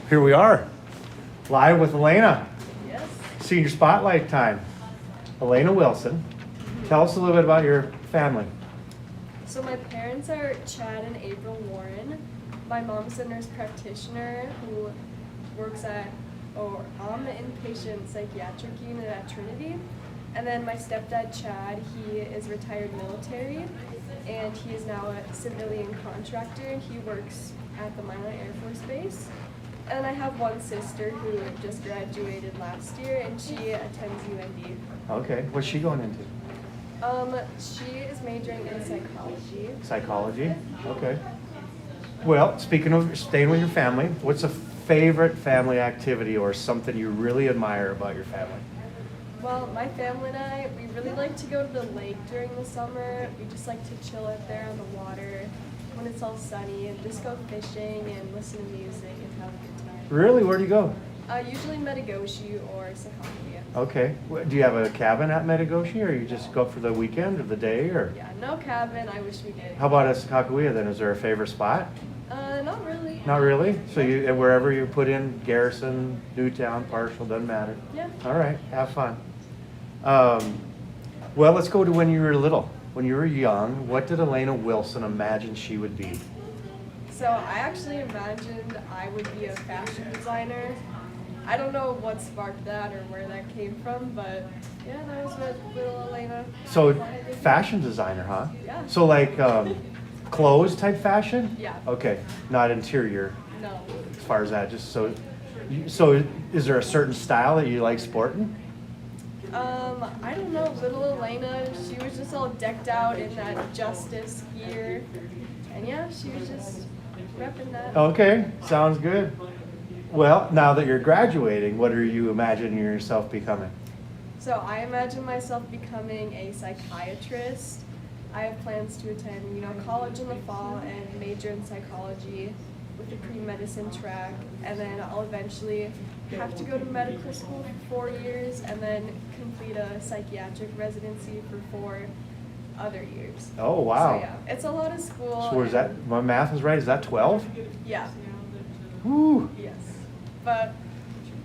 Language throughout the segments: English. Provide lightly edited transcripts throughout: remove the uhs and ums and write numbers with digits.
Here we are, live with Alaina. Yes. Senior Spotlight time. Alaina Wilson, tell us a little bit about your family. So my parents are Chad and April Warren. My mom's a nurse practitioner who works on the inpatient psychiatric unit at Trinity. And then my stepdad Chad, he is retired military, and he is now a civilian contractor. He works at the Alaina Air Force Base. And I have one sister who just graduated last year, and she attends UND. Okay, what's she going into? She is majoring in psychology. Psychology? Okay. Well, speaking of staying with your family, what's a favorite family activity or something you really admire about your family? Well, my family and I, we really like to go to the lake during the summer. We just like to chill out there on the water when it's all sunny and just go fishing and listen to music and have a good time. Really? Where do you go? Usually Metagoshi or Sakakawea. Okay. Do you have a cabin at Metagoshi, or you just go for the weekend or the day? Or Yeah, no cabin. I wish we did. how about at Sakakawea then? Is there a favorite spot? Not really. Not really? So you wherever you put in Garrison, Newtown, Partial, doesn't matter. Yeah. All right, have fun. Well, let's go to when you were little. When you were young, what did Alaina Wilson imagine she would be? So I actually imagined I would be a fashion designer. I don't know what sparked that or where that came from, but yeah, that was what little Alaina So, wanted to be. fashion designer, huh? Yeah. So like clothes type fashion? Yeah. Okay, not interior No. as far as that, just so. So is there a certain style that you like sporting? I don't know, little Alaina, she was just all decked out in that Justice gear. And yeah, she was just repping that. Okay, sounds good. Well, now that you're graduating, what are you imagining yourself becoming? So I imagine myself becoming a psychiatrist. I have plans to attend, college in the fall and major in psychology with a pre-medicine track, and then I'll eventually have to go to medical school for 4 years and then complete a psychiatric residency for 4 other years. Oh, wow. So yeah, it's a lot of school. So is that, my math is right, is that 12? Yeah. Woo. Yes. But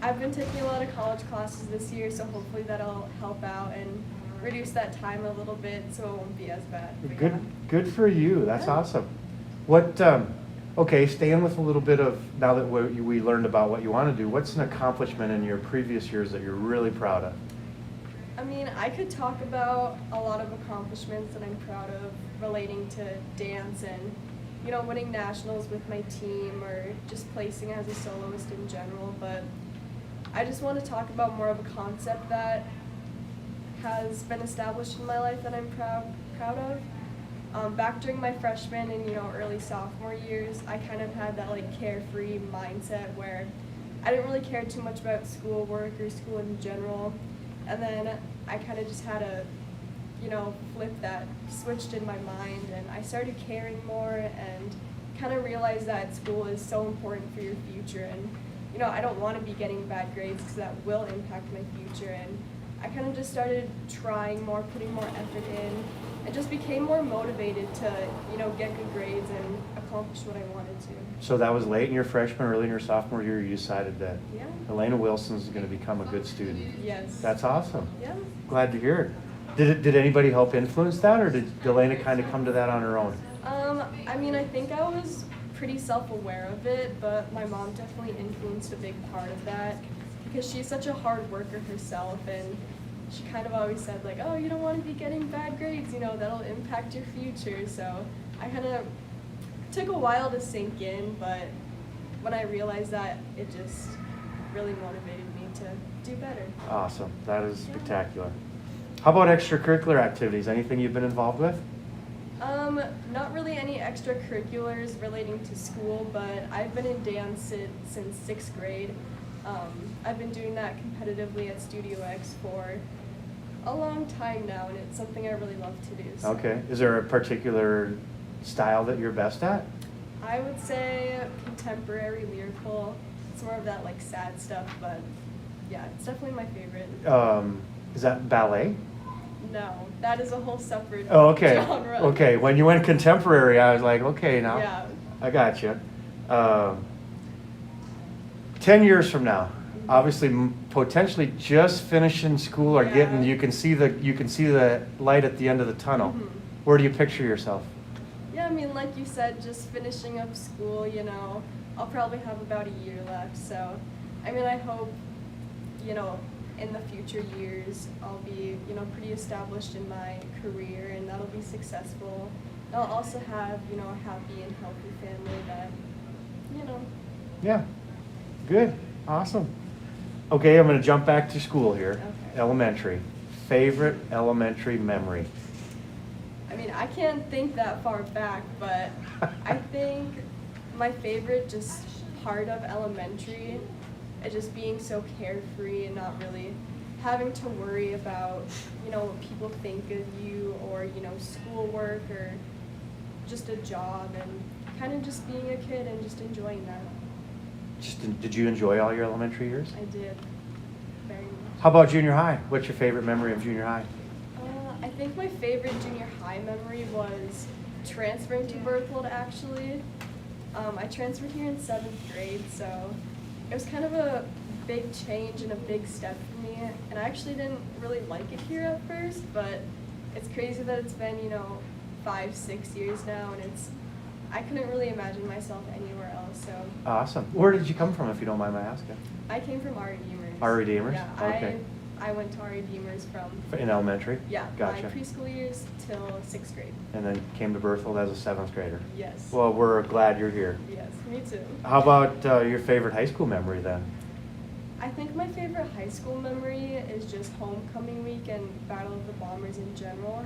I've been taking a lot of college classes this year, so hopefully that'll help out and reduce that time a little bit so it won't be as bad. But Good, yeah. good for you. That's Yeah. awesome. What, okay, staying with a little bit of, now that we learned about what you want to do, what's an accomplishment in your previous years that you're really proud of? I mean, I could talk about a lot of accomplishments that I'm proud of relating to dance and, winning nationals with my team or just placing as a soloist in general, but I just want to talk about more of a concept that has been established in my life that I'm proud of. Back during my freshman and early sophomore years, I kind of had that carefree mindset where I didn't really care too much about schoolwork or school in general, and then I kind of just had a flip that switched in my mind, and I started caring more and kind of realized that school is so important for your future, and I don't want to be getting bad grades because that will impact my future, and I kind of just started trying more, putting more effort in, and just became more motivated to get good grades and accomplish what I wanted to. So that was late in your freshman, early in your sophomore year, you decided that Yeah. Alaina Wilson is going to become a good student. Yes. That's awesome. Yeah. Glad to hear it. Did anybody help influence that, or did Alaina kind of come to that on her own? I mean, I think I was pretty self-aware of it, but my mom definitely influenced a big part of that because she's such a hard worker herself, and she kind of always said oh, you don't want to be getting bad grades, that'll impact your future. So I kind of took a while to sink in, but when I realized that, it just really motivated me to do better. Awesome. That is spectacular. How about extracurricular activities? Anything you've been involved with? Not really any extracurriculars relating to school, but I've been in dance since 6th grade. I've been doing that competitively at Studio X for a long time now, and it's something I really love to do. So. Okay. Is there a particular style that you're best at? I would say contemporary lyrical. It's more of that sad stuff, but yeah, it's definitely my favorite. Is that ballet? No, that is a whole separate Oh, okay. genre. Okay. When you went contemporary, I was like, okay, now Yeah. I got you. 10 years from now, obviously potentially just finishing school or getting, Yeah. you can see the light at the end of the tunnel. Mhm. Where do you picture yourself? Yeah, I mean, like you said, just finishing up school, you know, I'll probably have about a year left. So, I mean, I hope, you know, in the future years, I'll be, you know, pretty established in my career and that'll be successful. I'll also have, you know, a happy and healthy family that, you know. Yeah, good, awesome. Okay, I'm gonna jump back to school here. Okay. Elementary. Favorite elementary memory? I mean, I can't think that far back, but I think my favorite just part of elementary is just being so carefree and not really having to worry about, you know, what people think of you or, you know, schoolwork or just a job and kind of just being a kid and just enjoying that. Did you enjoy all your elementary years? I did very much. How about junior high? What's your favorite memory of junior high? I think my favorite junior high memory was transferring to Berthold, actually. I transferred here in 7th grade, so it was kind of a big change and a big step for me. And I actually didn't really like it here at first, but it's crazy that it's been, you know, 5-6 years now, and I couldn't really imagine myself anywhere else, so. Awesome. Where did you come from, if you don't mind my asking? I came from our Redeemers. Our Redeemers? Yeah, Okay. I went to our Redeemers from, In elementary? yeah, Gotcha. my preschool years till 6th grade. And then came to Berthold as a 7th grader? Yes. Well, we're glad you're here. Yes, me too. How about your favorite high school memory then? I think my favorite high school memory is just homecoming week and Battle of the Bombers in general.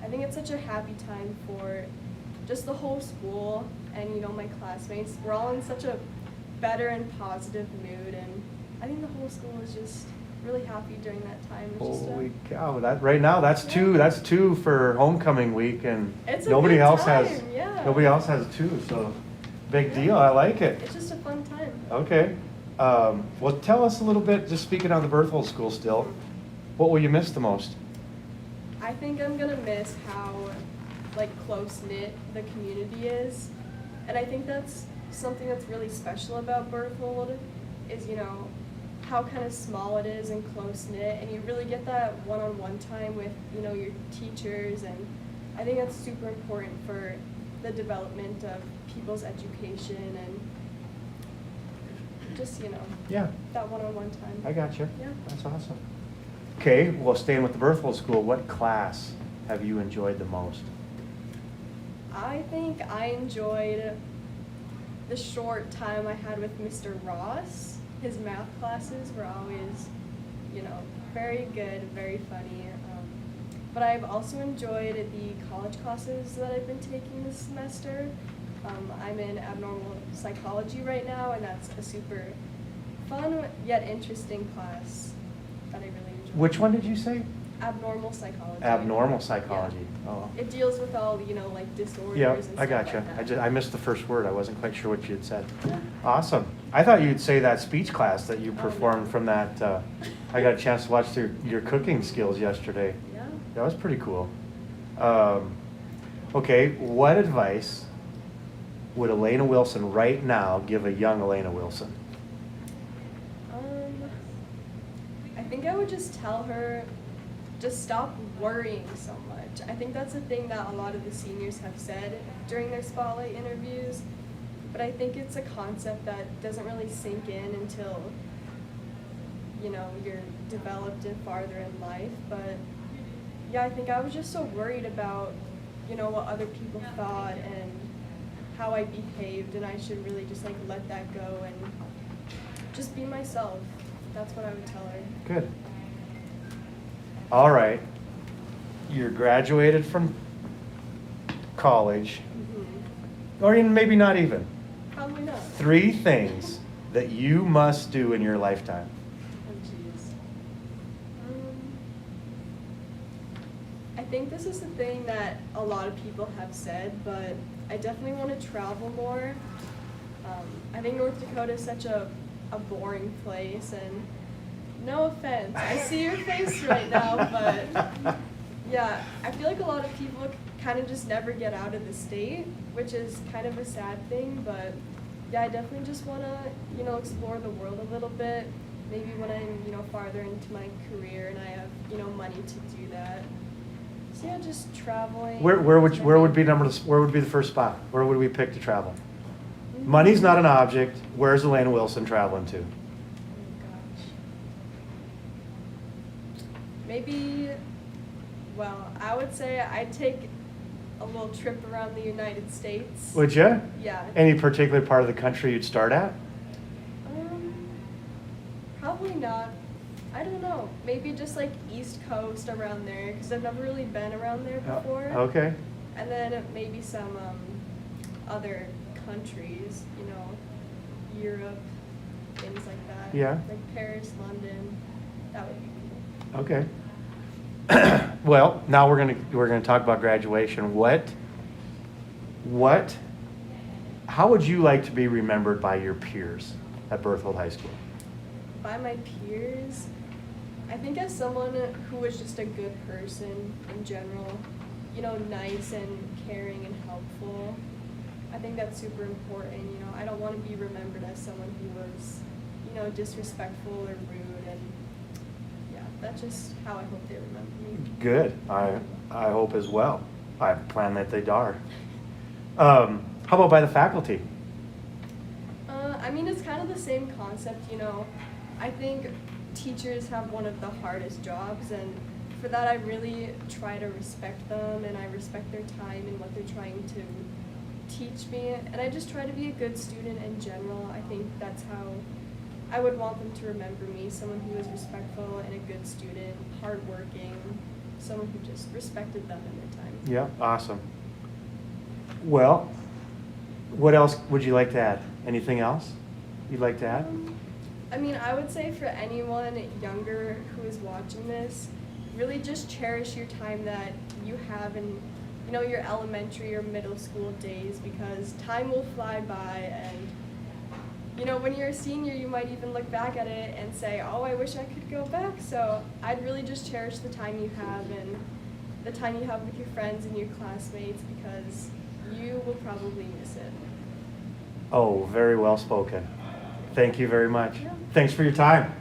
I think it's such a happy time for just the whole school and, you know, my classmates. We're all in such a better and positive mood, and I think the whole school is just really happy during that time. It's just Holy cow! That right now, that's two. That's two for homecoming week, and It's a nobody good else time, has. yeah. Nobody else has two. So, big Yeah. deal. I like it. It's just a fun time. Okay. Well, tell us a little bit. Just speaking on the Berthold School, still, what will you miss the most? I think I'm gonna miss how, like, close-knit the community is. And I think that's something that's really special about Berthold is, you know, how kind of small it is and close-knit, and you really get that one-on-one time with, you know, your teachers, and I think that's super important for the development of people's education and just, you know, Yeah, that one-on-one time. I got you. Yeah. That's awesome. Okay. Well, staying with the Berthold School, what class have you enjoyed the most? I think I enjoyed the short time I had with Mr. Ross. His math classes were always, you know, very good, very funny. But I've also enjoyed the college classes that I've been taking this semester. I'm in abnormal psychology right now, and that's a super fun yet interesting class that I really enjoy. Which one did you say? Abnormal psychology. Abnormal psychology. Yeah. Oh. It deals with all, you know, like disorders Yeah, and stuff I gotcha. like that. I missed the first word. I wasn't quite sure what you had said. Yeah. Awesome. I thought you'd say that speech class that you Oh, performed no. from that. I got a chance to watch your cooking skills yesterday. Yeah. That was pretty cool. Okay, what advice would Alaina Wilson right now give a young Alaina Wilson? I think I would just tell her, just stop worrying so much. I think that's a thing that a lot of the seniors have said during their spotlight interviews, but I think it's a concept that doesn't really sink in until, you know, you're developed and farther in life. But yeah, I think I was just so worried about, you know, what other people thought and how I behaved, and I should really just like let that go and just be myself. That's what I would tell her. Good. All right. You're graduated from college, or even maybe not even. Probably not. 3 things that you must do in your lifetime. Oh, jeez. I think this is the thing that a lot of people have said, but I definitely want to travel more. I think North Dakota is such a boring place, and no offense, I see your face right now, but yeah, I feel like a lot of people kind of just never get out of the state, which is kind of a sad thing, but yeah, I definitely just want to, explore the world a little bit. Maybe when I'm, farther into my career and I have, money to do that. So yeah, just traveling. Where would be where would be the first spot? Where would we pick to travel? Money's not an object. Where's Alaina Wilson traveling to? Oh gosh. Maybe, well, I would say I'd take a little trip around the United States. Would you? Yeah. Any particular part of the country you'd start at? Probably not. I don't know. Maybe just like East Coast around there, because I've never really been around there before. Okay. And then maybe some other countries, Europe, things like that. Yeah. Like Paris, London. That would be cool. Okay. Well, now we're gonna talk about graduation. How would you like to be remembered by your peers at Berthold High School? By my peers, I think as someone who was just a good person in general, nice and caring and helpful. I think that's super important. I don't want to be remembered as someone who was, disrespectful or rude, and yeah, that's just how I hope they remember me. Good. I hope as well. I plan that they are. How about by the faculty? I mean, it's kind of the same concept, I think teachers have one of the hardest jobs, and for that I really try to respect them, and I respect their time and what they're trying to teach me, and I just try to be a good student in general. I think that's how I would want them to remember me, someone who was respectful and a good student, hardworking, someone who just respected them and their time. Yeah, awesome. Well, what else would you like to add? Anything else you'd like to add? I mean, I would say for anyone younger who is watching this, really just cherish your time that you have in, your elementary or middle school days, because time will fly by, and, when you're a senior, you might even look back at it and say, oh, I wish I could go back. So I'd really just cherish the time you have and the time you have with your friends and your classmates, because you will probably miss it. Oh, very well spoken. Thank you very much. Yeah. Thanks for your time.